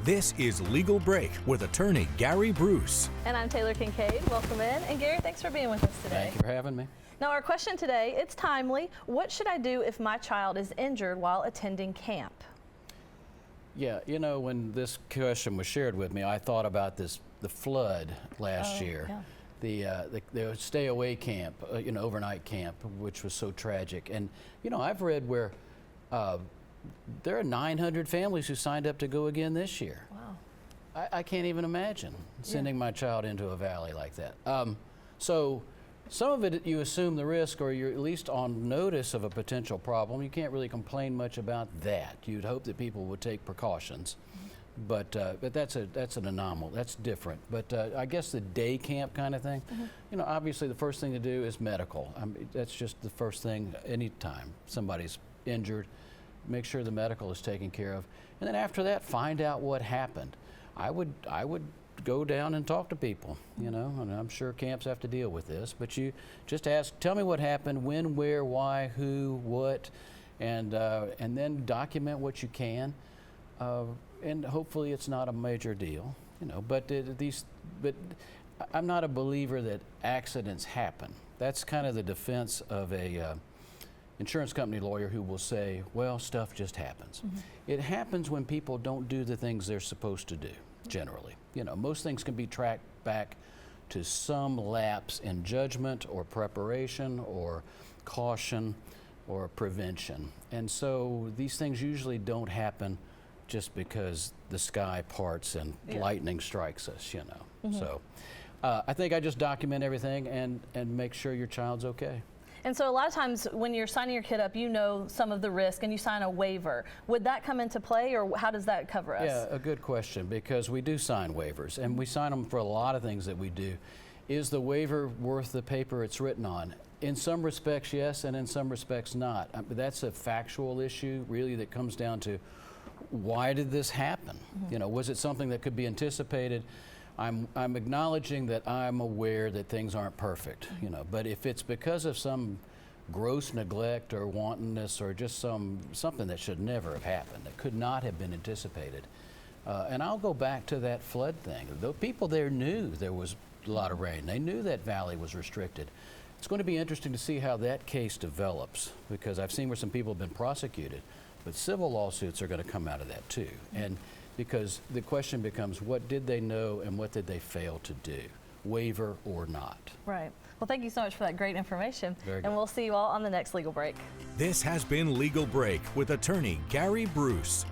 This is Legal Break with attorney Gary Bruce. And I'm Taylor Kincaid. Welcome in. And Gary, thanks for being with us today. Thank you for having me. Now, our question today, it's timely. What should I do if my child is injured while attending camp? Yeah, you know, when this question was shared with me, I thought about the flood last year. Yeah. The stay away camp, overnight camp, which was so tragic. And, I've read where there are 900 families who signed up to go again this year. Wow. I can't even imagine sending my child into a valley like that. So some of it you assume the risk, or you're at least on notice of a potential problem. You can't really complain much about that. You'd hope that people would take precautions. But that's an anomaly. That's different. But I guess the day camp kind of thing, obviously the first thing to do is medical. That's just the first thing anytime somebody's injured. Make sure the medical is taken care of. And then after that, find out what happened. I would go down and talk to people, and I'm sure camps have to deal with this, but you just ask, tell me what happened, when, where, why, who, what, and then document what you can. And hopefully it's not a major deal, but I'm not a believer that accidents happen. That's kind of the defense of a insurance company lawyer who will say, well, stuff just happens. It happens when people don't do the things they're supposed to do, generally. Most things can be tracked back to some lapse in judgment or preparation or caution or prevention. And so these things usually don't happen just because the sky parts and lightning strikes us, So I think I just document everything and make sure your child's okay. And so a lot of times when you're signing your kid up, you know some of the risk and you sign a waiver. Would that come into play, or how does that cover us? Yeah, a good question, because we do sign waivers, and we sign them for a lot of things that we do. Is the waiver worth the paper it's written on? In some respects, yes, and in some respects, not. That's a factual issue, really, that comes down to why did this happen? Was it something that could be anticipated? I'm acknowledging that I'm aware that things aren't perfect, but if it's because of some gross neglect or wantonness or just something that should never have happened, that could not have been anticipated, and I'll go back to that flood thing. The people there knew there was a lot of rain. They knew that valley was restricted. It's going to be interesting to see how that case develops, because I've seen where some people have been prosecuted, but civil lawsuits are going to come out of that too. And because the question becomes, what did they know and what did they fail to do, waiver or not? Right. Well, thank you so much for that great information. Very good. And we'll see you all on the next Legal Break. This has been Legal Break with attorney Gary Bruce.